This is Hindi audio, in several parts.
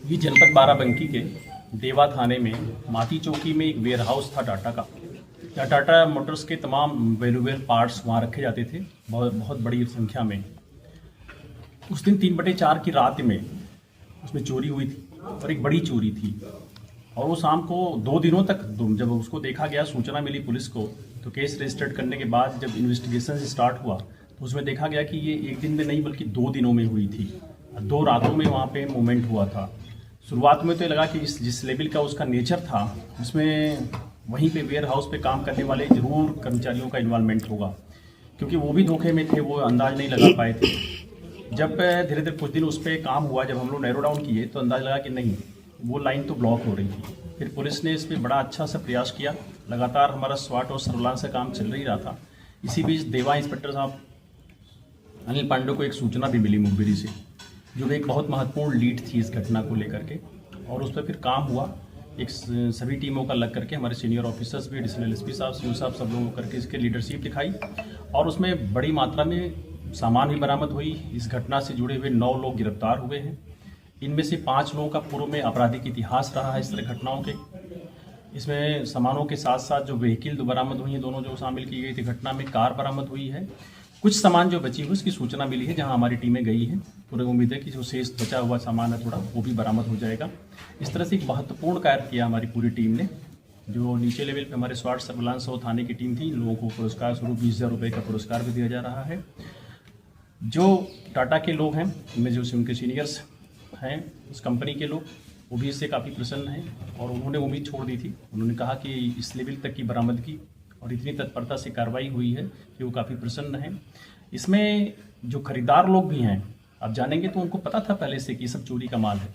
ये जनपद बाराबंकी के देवा थाने में माती चौकी में एक वेयर हाउस था टाटा का। या टाटा मोटर्स के तमाम वैल्यूएबल पार्ट्स वहाँ रखे जाते थे बहुत बड़ी संख्या में। उस दिन 3/4 की रात में उसमें चोरी हुई थी और एक बड़ी चोरी थी। और वो शाम को 2 दिनों तक जब उसको देखा गया, सूचना मिली पुलिस को, तो केस रजिस्टर्ड करने के बाद जब इन्वेस्टिगेशन स्टार्ट हुआ तो उसमें देखा गया कि ये एक दिन में नहीं बल्कि 2 दिनों में हुई थी। 2 रातों में वहाँ पे मूवमेंट हुआ था। शुरुआत में तो ये लगा कि जिस लेवल का उसका नेचर था उसमें वहीं पे वेयर हाउस पे काम करने वाले ज़रूर कर्मचारियों का इन्वॉल्वमेंट होगा, क्योंकि वो भी धोखे में थे, वो अंदाज नहीं लगा पाए थे। जब धीरे धीरे कुछ दिन उस पर काम हुआ, जब हम लोग नैरो डाउन किए तो अंदाज लगा कि नहीं, वो लाइन तो ब्लॉक हो रही थी। फिर पुलिस ने इस पर बड़ा अच्छा सा प्रयास किया। लगातार हमारा स्वाट और सर्विलांस का काम चल ही रहा था। इसी बीच देवा इंस्पेक्टर साहब अनिल पांडे को एक सूचना भी मिली मुखबिरी से, जो एक बहुत महत्वपूर्ण लीड थी इस घटना को लेकर के, और उस पर फिर काम हुआ। एक सभी टीमों का लग करके हमारे सीनियर ऑफिसर्स भी, एडिशनल एसपी साहब, सीओ साहब, सब लोगों करके इसके लीडरशिप दिखाई और उसमें बड़ी मात्रा में सामान भी बरामद हुई। इस घटना से जुड़े हुए 9 लोग गिरफ्तार हुए हैं। इनमें से 5 लोगों का पूर्व में आपराधिक इतिहास रहा है इस तरह घटनाओं के। इसमें सामानों के साथ साथ जो व्हीकल बरामद हुई हैं, दोनों जो शामिल की गई थी घटना में, कार बरामद हुई है। कुछ सामान जो बची हुई उसकी सूचना मिली है, जहां हमारी टीमें गई हैं। पूरी उम्मीद है कि जो शेष बचा हुआ सामान है थोड़ा, वो भी बरामद हो जाएगा। इस तरह से एक महत्वपूर्ण कार्य किया हमारी पूरी टीम ने। जो नीचे लेवल पे हमारे स्वाट सर्विलांस और थाने की टीम थी, इन लोगों को पुरस्कार स्वरूप 20,000 रुपये का पुरस्कार भी दिया जा रहा है। जो टाटा के लोग हैं, इनमें जो उनके सीनियर्स हैं उस कंपनी के लोग, वो भी इससे काफ़ी प्रसन्न हैं और उन्होंने उम्मीद छोड़ दी थी। उन्होंने कहा कि इस लेवल तक की बरामदगी और इतनी तत्परता से कार्रवाई हुई है कि वो काफ़ी प्रसन्न हैं। इसमें जो खरीदार लोग भी हैं, आप जानेंगे तो उनको पता था पहले से कि ये सब चोरी का माल है,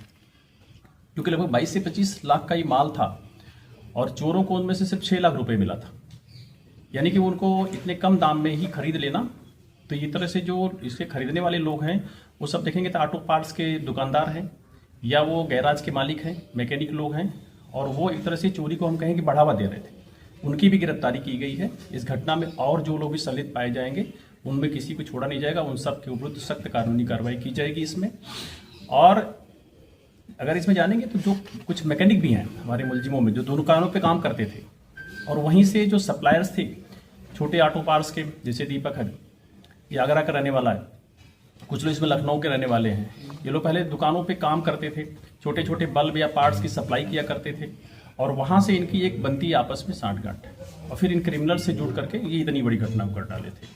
क्योंकि लगभग 22 से 25 लाख का ये माल था और चोरों को उनमें से सिर्फ 6 लाख रुपए मिला था। यानी कि उनको इतने कम दाम में ही खरीद लेना। तो ये तरह से जो इसके खरीदने वाले लोग हैं वो सब देखेंगे तो ऑटो पार्ट्स के दुकानदार हैं या वो गैराज के मालिक हैं, मैकेनिक लोग हैं, और वो एक तरह से चोरी को हम कहें कि बढ़ावा दे रहे थे। उनकी भी गिरफ्तारी की गई है इस घटना में, और जो लोग भी संलिप्त पाए जाएंगे उनमें किसी को छोड़ा नहीं जाएगा। उन सब के विरुद्ध सख्त कानूनी कार्रवाई की जाएगी इसमें। और अगर इसमें जानेंगे तो जो कुछ मैकेनिक भी हैं हमारे मुलजिमों में, जो दुकानों पे काम करते थे, और वहीं से जो सप्लायर्स थे छोटे ऑटो पार्ट्स के, जैसे दीपक है, ये आगरा का रहने वाला है, कुछ लोग इसमें लखनऊ के रहने वाले हैं। ये लोग पहले दुकानों पे काम करते थे, छोटे छोटे बल्ब या पार्ट्स की सप्लाई किया करते थे, और वहाँ से इनकी एक बनती आपस में सांठगांठ, और फिर इन क्रिमिनल से जुड़ करके ये इतनी बड़ी घटना कर डाले थे।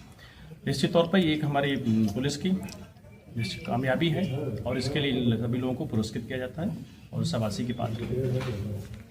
निश्चित तौर पर ये एक हमारी पुलिस की कामयाबी है और इसके लिए सभी लोगों को पुरस्कृत किया जाता है और शाबाशी के पात्र हैं।